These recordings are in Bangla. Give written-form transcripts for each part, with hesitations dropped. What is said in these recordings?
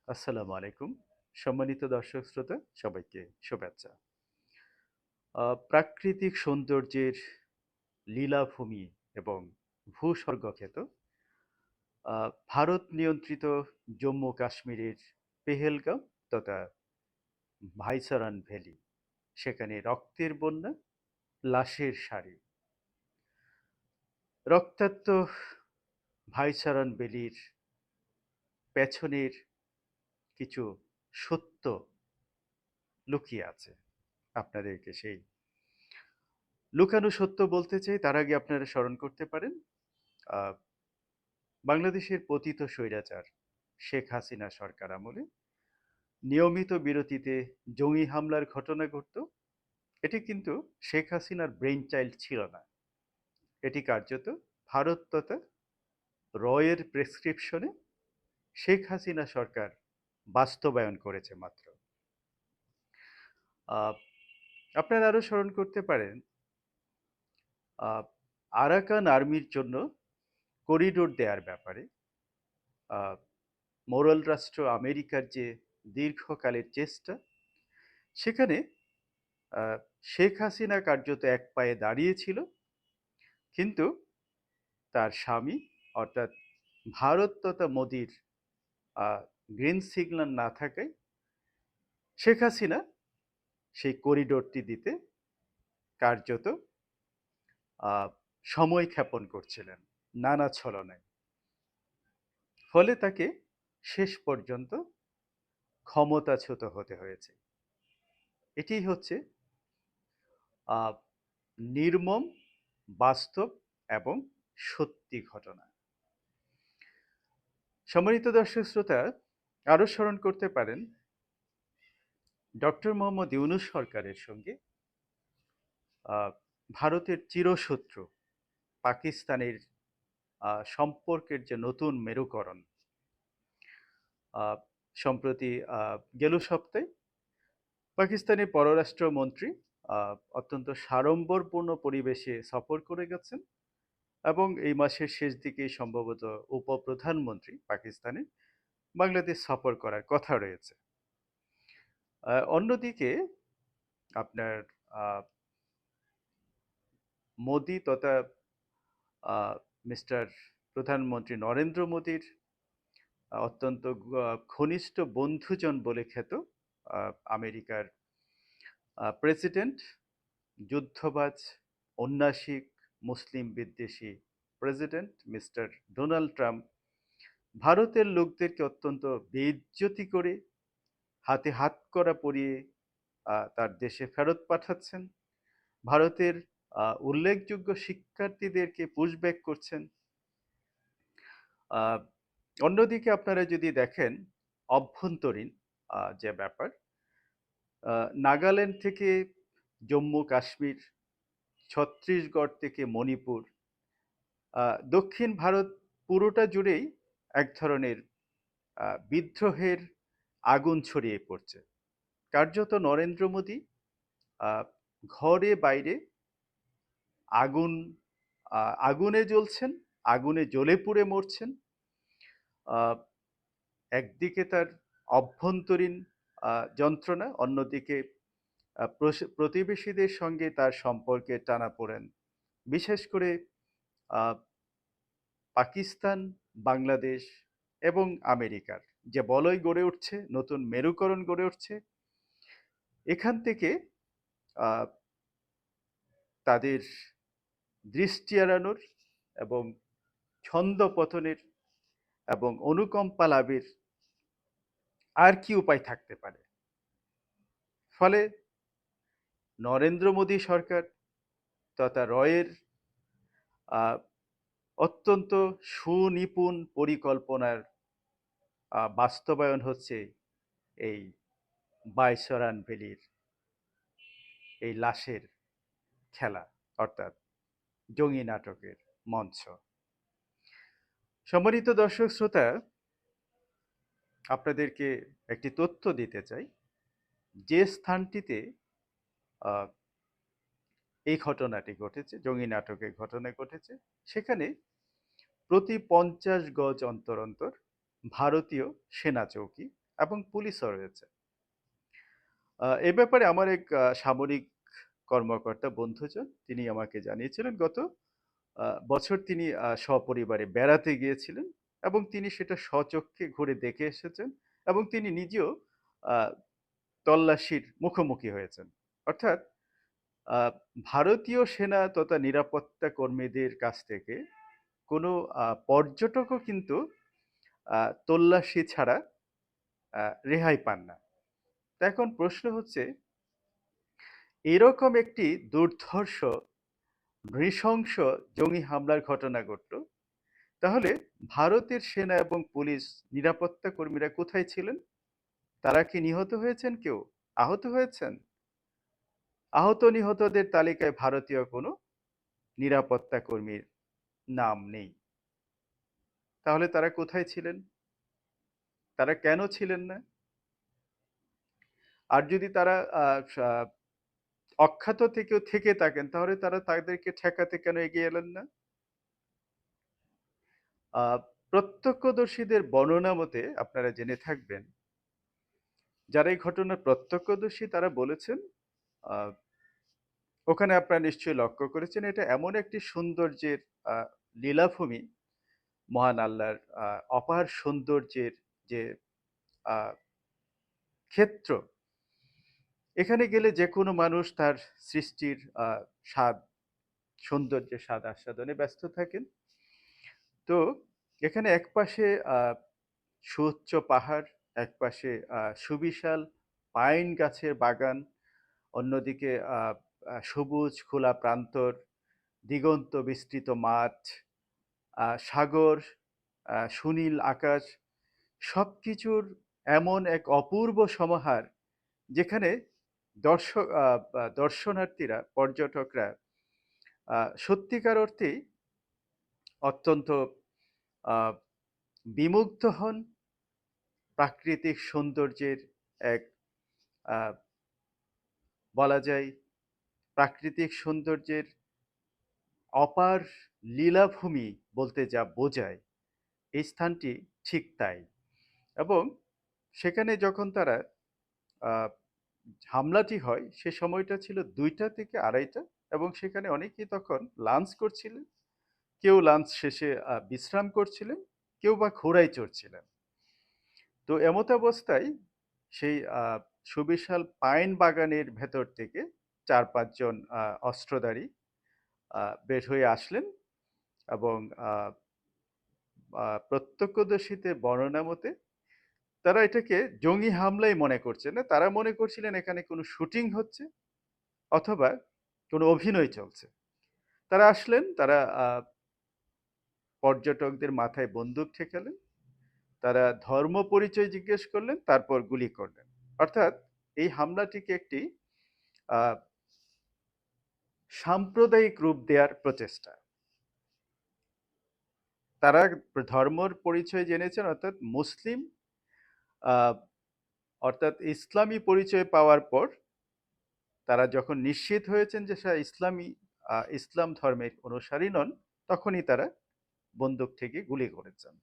আসসালামু আলাইকুম। সম্মানিত দর্শক শ্রোতা সবাইকে শুভেচ্ছা। প্রাকৃতিক সৌন্দর্যের লীলাভূমি এবং ভূস্বর্গখ্যাত ভারত নিয়ন্ত্রিত জম্মু কাশ্মীরের পেহেলগাঁও তথা ভাইসরান ভ্যালি, সেখানে রক্তের বন্যা, লাশের সারি। রক্তাক্ত ভাইসরান ভ্যালির পেছনের কিছু সত্য লুকিয়ে আছে। আপনাদেরকে সেই লুকানো সত্য বলতে চাই, তার আগে আপনারা স্মরণ করতে পারেন আহ, বাংলাদেশের পতিত স্বৈরাচার শেখ হাসিনা সরকার আমলে নিয়মিত বিরতিতে জঙ্গি হামলার ঘটনা ঘটত। এটি কিন্তু শেখ হাসিনার ব্রেইন চাইল্ড ছিল না, এটি কার্যত ভারত তথা রয়ের প্রেসক্রিপশনে শেখ হাসিনা সরকার বাস্তবায়ন করেছে মাত্র। আহ, আপনারা আরো স্মরণ করতে পারেন আহ, আরাকান আর্মির জন্য করিডোর দেওয়ার ব্যাপারে আহ, মোরাল রাষ্ট্র আমেরিকার যে দীর্ঘকালের চেষ্টা, সেখানে আহ, শেখ হাসিনা কার্যত এক পায়ে দাঁড়িয়েছিল, কিন্তু তার স্বামী অর্থাৎ ভারত তথা মোদির গ্রিন সিগন্যাল না থাকায় শেখ হাসিনা সেই করিডোরটি দিতে কার্যত আহ, সময় ক্ষেপণ করছিলেন নানা ছলনায়। ফলে তাকে শেষ পর্যন্ত ক্ষমতাচ্যুত হতে হয়েছে। এটি হচ্ছে আহ, নির্মম, বাস্তব এবং সত্যি ঘটনা। সম্মানিত দর্শক শ্রোতা, আরো স্মরণ করতে পারেন ডক্টর মোহাম্মদ ইউনূস সরকারের সঙ্গে আহ, ভারতের চিরশত্রু পাকিস্তানের সম্পর্কের যে নতুন মেরুকরণ। আহ, সম্প্রতি গেল সপ্তাহে পাকিস্তানের পররাষ্ট্রমন্ত্রী অত্যন্ত সাড়ম্বরপূর্ণ পরিবেশে সফর করে গেছেন, এবং এই মাসের শেষ দিকে সম্ভবত উপপ্রধানমন্ত্রী পাকিস্তানের বাংলাদেশ সফর করার কথা রয়েছে। অন্যদিকে আপনার আহ, মোদি তথা মিস্টার প্রধানমন্ত্রী নরেন্দ্র মোদীর অত্যন্ত ঘনিষ্ঠ বন্ধুজন বলে খ্যাত আমেরিকার প্রেসিডেন্ট, যুদ্ধবাজ, ঔন্নাসিক, মুসলিম বিদ্বেষী প্রেসিডেন্ট মিস্টার ডোনাল্ড ট্রাম্প ভারতের লোকদেরকে অত্যন্ত বেইজ্জতি করে হাতে হাত করা পরিয়ে তার দেশে ফেরত পাঠাচ্ছেন। ভারতের উল্লেখযোগ্য শিক্ষার্থীদেরকে পুশব্যাক করছেন। আহ, অন্যদিকে আপনারা যদি দেখেন অভ্যন্তরীণ যে ব্যাপার, নাগাল্যান্ড থেকে জম্মু কাশ্মীর, ছত্তিশগড় থেকে মণিপুর, দক্ষিণ ভারত পুরোটা জুড়েই এক ধরনের বিদ্রোহের আগুন ছড়িয়ে পড়ছে। কার্যত নরেন্দ্র মোদী আহ, ঘরে বাইরে আগুন আগুনে জ্বলছেন, আগুনে জ্বলে পুড়ে মরছেন। আহ, একদিকে তার অভ্যন্তরীণ যন্ত্রণা, অন্যদিকে প্রতিবেশীদের সঙ্গে তার সম্পর্কে টানাপোড়েন। বিশেষ করে আহ, পাকিস্তান, বাংলাদেশ এবং আমেরিকার যে বলয় গড়ে উঠছে, নতুন মেরুকরণ গড়ে উঠছে, এখান থেকে আহ, তাদের দৃষ্টি এড়ানোর এবং ছন্দ পতনের এবং অনুকম্পা লাভের আর কি উপায় থাকতে পারে? ফলে নরেন্দ্র মোদী সরকার তথা রয়ের আহ, অত্যন্ত সুনিপুণ পরিকল্পনার বাস্তবায়ন হচ্ছে এই বাইসরান ভ্যালির এই লাশের খেলা, অর্থাৎ জঙ্গি নাটকের মঞ্চ। সম্মানিত দর্শক শ্রোতা, আপনাদেরকে একটি তথ্য দিতে চাই। যে স্থানটিতে আহ, এই ঘটনাটি ঘটেছে, জঙ্গি নাটকের ঘটনা ঘটেছে, সেখানে প্রতি 50 গজ অন্তর অন্তর ভারতীয় সেনা চৌকি এবং পুলিশও রয়েছে। এ ব্যাপারে আমার এক সামরিক কর্মকর্তা বন্ধুজন তিনি আমাকে জানিয়েছিলেন গত বছর তিনি সপরিবারে বেড়াতে গিয়েছিলেন এবং তিনি সেটা স্বচক্ষে ঘুরে দেখে এসেছেন এবং তিনি নিজেও আ তল্লাশির মুখোমুখি হয়েছেন। অর্থাৎ আ ভারতীয় সেনা তথা নিরাপত্তা কর্মীদের কাছ থেকে কোনো পর্যটকও কিন্তু আ তল্লাশি ছাড়া আ রেহাই পান না। তো এখন প্রশ্ন হচ্ছে এরকম একটি দুর্ধর্ষ, নৃশংস জঙ্গি হামলার ঘটনা ঘটল। তাহলে ভারতের সেনা এবং পুলিশ নিরাপত্তা কর্মীরা কোথায় ছিলেন? তারা কি নিহত হয়েছেন কেউ? আহত হয়েছেন? আহত নিহতদের তালিকায় ভারতীয় কোনো নিরাপত্তা কর্মীর নাম নেই। তাহলে তারা কোথায় ছিলেন? তারা কেন ছিলেন না? আর যদি তারা সা অখ্যাত থেকেও থেকে থাকেন তাহলে তারা তাদেরকে ঠেকাতে কেন এগিয়ে এলেন না? আ প্রত্যক্ষদর্শীদের বর্ণনা মতে আপনারা জেনে থাকবেন, যারা এই ঘটনার প্রত্যক্ষদর্শী তারা বলেছেন, আ ওখানে আপনারা নিশ্চয়ই লক্ষ্য করেছেন এটা এমন একটি সৌন্দর্যের আ লীলাভূমি, মহান আল্লাহর অপার সৌন্দর্যের যে আ ক্ষেত্র, এখানে গেলে যেকোনো মানুষ তার সৃষ্টির স্বাদ, সৌন্দর্যের স্বাদ আস্বাদনে ব্যস্ত থাকেন। তো এখানে একপাশে সুউচ্চ পাহাড়, একপাশে সুবিশাল পাইন গাছের বাগান, অন্যদিকে আ আ সবুজ খোলা প্রান্তর, দিগন্ত বিস্তৃত মাঠ, সাগর, সুনীল আকাশ সবকিছুর এমন এক অপূর্ব সমাহার যেখানে দর্শক আ বা দর্শনার্থীরা, পর্যটকরা সত্যিকার অর্থেই অত্যন্ত আ বিমুগ্ধ হন। প্রাকৃতিক সৌন্দর্যের এক আ বলা যায় প্রাকৃতিক সৌন্দর্যের অপার লীলাভূমি বলতে যা বোঝায়, এই স্থানটি ঠিক তাই। এবং সেখানে যখন তারা আ হামলাটি হয় সে সময়টা ছিল ২টা থেকে ২:৩০ এবং সেখানে অনেকেই তখন লাঞ্চ করছিলেন। কেউ লাঞ্চ শেষে বিশ্রাম করছিলেন, কেউ বা ঘোড়ায় চড়ছিলেন। তো এমতাবস্থায় সেই সুবিশাল পাইন বাগানের ভেতর থেকে ৪-৫ জন অস্ত্রধারী বের হয়ে আসলেন এবং আ আ প্রত্যক্ষদর্শীদের বর্ণনা মতে তারা এটাকে জঙ্গি হামলাই মনে করছে না। তারা মনে করছিলেন এখানে কোনো শুটিং হচ্ছে অথবা কোনো অভিনয় চলছে। তারা আসলেন, তারা পর্যটকদের মাথায় বন্দুক ঠেকালেন। তারা ধর্ম পরিচয় জিজ্ঞেস করলেন, তারপর গুলি করলেন। অর্থাৎ এই হামলাটিকে একটি আ সাম্প্রদায়িক রূপ দেয়ার প্রচেষ্টা। তারা ধর্মর পরিচয় জেনেছেন অর্থাৎ মুসলিম আ অর্থাৎ ইসলামী পরিচয় পাওয়ার পর তারা যখন নিশ্চিত হয়েছেন যে ইসলাম ধর্মের অনুসারী নন, তখনই তারা বন্দুক থেকে গুলি করেছেন।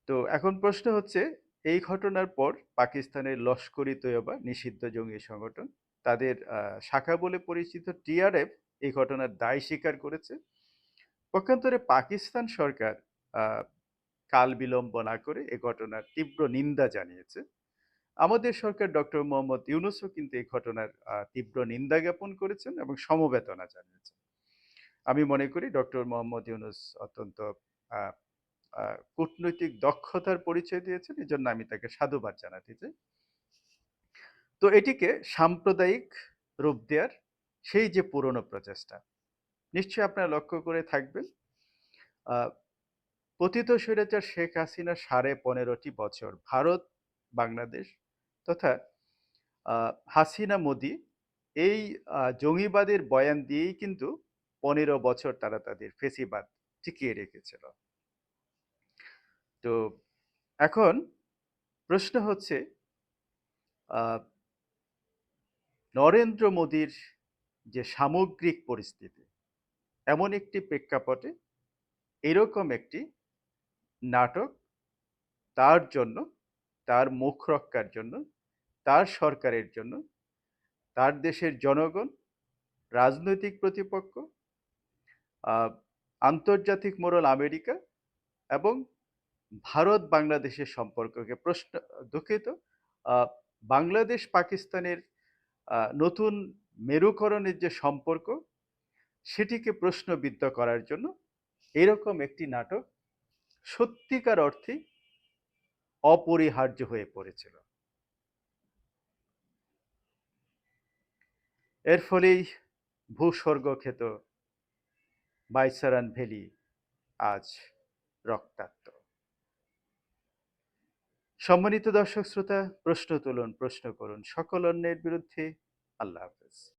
তো এখন প্রশ্ন হচ্ছে এই ঘটনার পর পাকিস্তানের লস্কর-ই-তৈয়বা নিষিদ্ধ জঙ্গি সংগঠন, তাদের শাখা বলে পরিচিত টিআরএফ এই ঘটনার দায় স্বীকার করেছে। পক্ষান্তরে পাকিস্তান সরকার আ কাল বিলম্ব না করে এ ঘটনার তীব্র নিন্দা জানিয়েছে। আমাদের সরকার ডক্টর মোহাম্মদ ইউনূসও কিন্তু এই ঘটনার তীব্র নিন্দা জ্ঞাপন করেছেন এবং সমবেদনা জানিয়েছেন। আমি মনে করি ডক্টর মোহাম্মদ ইউনূস অত্যন্ত আ আ কূটনৈতিক দক্ষতার পরিচয় দিয়েছেন। এজন্য আমি তাকে সাধুবাদ জানাতে চাই। তো এটিকে সাম্প্রদায়িক রূপ দেয়ার সেই যে পুরনো প্রচেষ্টা, নিশ্চয়ই আপনারা লক্ষ্য করে থাকবেন। আ পতিত স্বৈরাচার শেখ হাসিনা ১৫.৫ বছর ভারত, বাংলাদেশ তথা আ হাসিনা মোদি এই জঙ্গিবাদের বয়ান দিয়েই কিন্তু ১৫ বছর তারা তাদের ফেসিবাদ টিকিয়ে রেখেছিল। তো এখন প্রশ্ন হচ্ছে আ নরেন্দ্র মোদির যে সামগ্রিক পরিস্থিতি, এমন একটি প্রেক্ষাপটে এরকম একটি নাটক তার জন্য তার মুখ রক্ষার জন্য, তার সরকারের জন্য, তার দেশের জনগণ, রাজনৈতিক প্রতিপক্ষ, আহ, আন্তর্জাতিক মোড়ল আমেরিকা এবং ভারত বাংলাদেশের সম্পর্ককে প্রশ্ন, দুঃখিত, আহ, বাংলাদেশ পাকিস্তানের নতুন মেরুকরণের যে সম্পর্ক সেটিকে প্রশ্নবিদ্ধ করার জন্য এরকম একটি নাটক সত্যিকার অর্থে অপরিহার্য হয়ে পড়েছিল। এর ফলেই ভূস্বর্গখ্যাত বাইসারান ভ্যালি আজ রক্তাক্ত। সম্মানিত দর্শক শ্রোতা, প্রশ্ন তুলুন, প্রশ্ন করুন, সকল অন্যের বিরুদ্ধে। আল্লাহ হাফেজ।